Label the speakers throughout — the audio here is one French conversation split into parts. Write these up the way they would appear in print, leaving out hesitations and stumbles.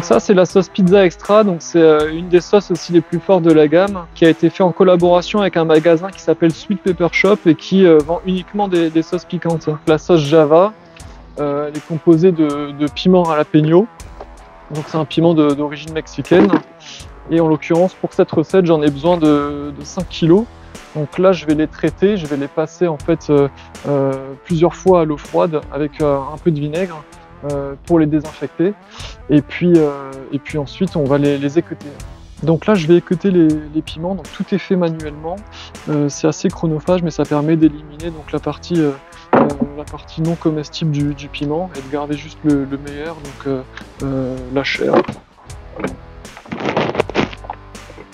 Speaker 1: Ça, c'est la sauce pizza extra, donc c'est une des sauces aussi les plus fortes de la gamme, qui a été fait en collaboration avec un magasin qui s'appelle Sweet Pepper Shop et qui vend uniquement des sauces piquantes. La sauce Java, elle est composée de piment jalapeno, donc c'est un piment d'origine mexicaine. Et en l'occurrence, pour cette recette, j'en ai besoin de 5 kg. Donc là, je vais les traiter, je vais les passer en fait plusieurs fois à l'eau froide avec un peu de vinaigre pour les désinfecter. Et puis ensuite, on va les équeuter. Donc là, je vais équeuter les piments. Donc tout est fait manuellement. C'est assez chronophage, mais ça permet d'éliminer donc la partie non comestible du piment et de garder juste le meilleur, donc la chair.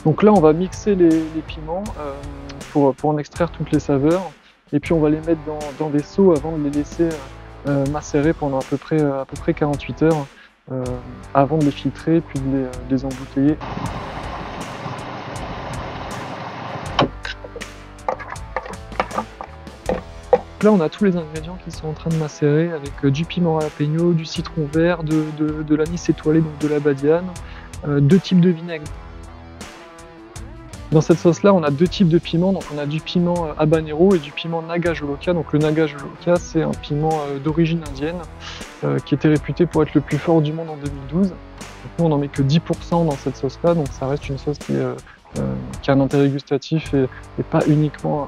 Speaker 1: Donc là, on va mixer les piments pour en extraire toutes les saveurs. Et puis on va les mettre dans des seaux avant de les laisser macérer pendant à peu près 48 heures avant de les filtrer puis de les embouteiller. Là, on a tous les ingrédients qui sont en train de macérer avec du piment jalapeno, du citron vert, de l'anis étoilé, donc de la badiane, 2 types de vinaigre. Dans cette sauce-là, on a 2 types de piments. Donc on a du piment habanero et du piment Naga-Jolokia. Donc le Naga-Jolokia, c'est un piment d'origine indienne qui était réputé pour être le plus fort du monde en 2012. Donc nous, on n'en met que 10% dans cette sauce-là, donc ça reste une sauce qui a un intérêt gustatif et pas uniquement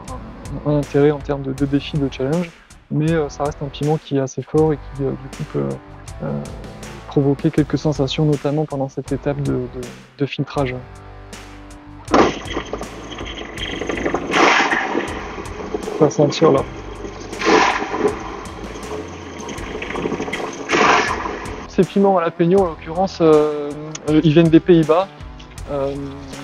Speaker 1: un intérêt en termes de défi, de challenge. Mais ça reste un piment qui est assez fort et qui du coup peut provoquer quelques sensations, notamment pendant cette étape de filtrage. On va sentir là. Ces piments jalapeno, en l'occurrence, ils viennent des Pays-Bas.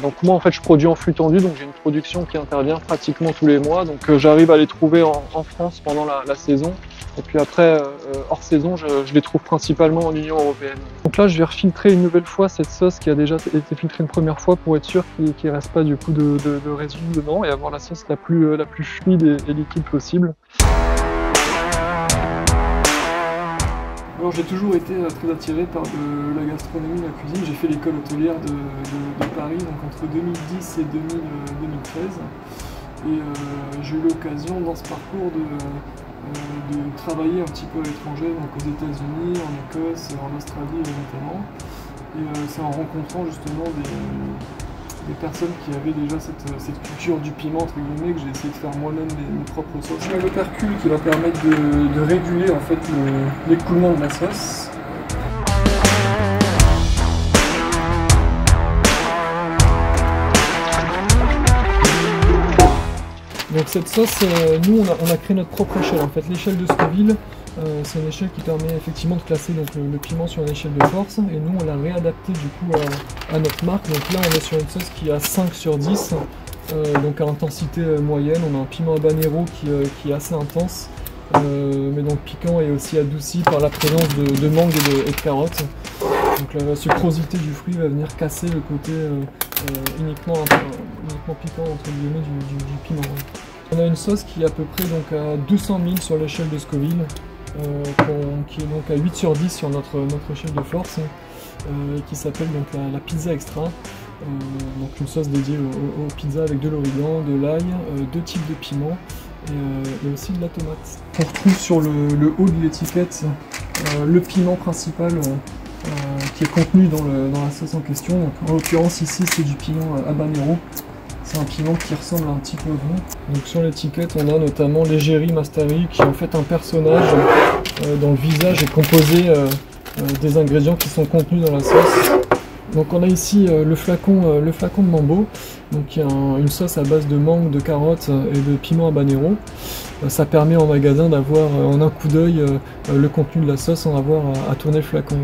Speaker 1: Donc moi, en fait, je produis en flux tendu, donc j'ai une production qui intervient pratiquement tous les mois. Donc j'arrive à les trouver en France pendant la saison. Et puis après, hors saison, je les trouve principalement en Union européenne. Donc là, je vais refiltrer une nouvelle fois cette sauce qui a déjà été filtrée une première fois pour être sûr qu'il ne reste pas du coup de résidus dedans et avoir la sauce la plus fluide et liquide possible. Alors j'ai toujours été très attiré par la gastronomie, la cuisine. J'ai fait l'école hôtelière de Paris donc entre 2010 et 2013. Et j'ai eu l'occasion dans ce parcours de travailler un petit peu à l'étranger, donc aux États-Unis, en Écosse, en Australie notamment. Et c'est en rencontrant justement des personnes qui avaient déjà cette culture du piment entre guillemets que j'ai essayé de faire moi-même mes propres sauces. J'ai un opercule qui va permettre de réguler en fait l'écoulement de la sauce. Donc cette sauce, nous on a créé notre propre échelle. En fait, l'échelle de Scoville, c'est une échelle qui permet effectivement de classer donc, le piment sur une échelle de force. Et nous on l'a réadapté du coup à notre marque. Donc là on est sur une sauce qui a 5 sur 10, donc à intensité moyenne. On a un piment habanero qui est assez intense, mais donc piquant et aussi adouci par la présence de mangue et de carottes. Donc la sucrosité du fruit va venir casser le côté uniquement piquant entre guillemets du piment. On a une sauce qui est à peu près donc à 200 000 sur l'échelle de Scoville, qui est donc à 8 sur 10 sur notre échelle de force, qui s'appelle donc la pizza extra. Donc une sauce dédiée aux pizzas avec de l'origan, de l'ail, 2 types de piments et aussi de la tomate. On retrouve sur le haut de l'étiquette le piment principal qui est contenu dans la sauce en question. Donc, en l'occurrence ici c'est du piment habanero. C'est un piment qui ressemble à un petit poivron. Donc sur l'étiquette on a notamment l'Egeri Mastari qui est en fait un personnage dont le visage est composé des ingrédients qui sont contenus dans la sauce. Donc on a ici le flacon de Mambo, donc qui est une sauce à base de mangue, de carottes et de piment habanero. Ça permet en magasin d'avoir en un coup d'œil le contenu de la sauce sans avoir à tourner le flacon.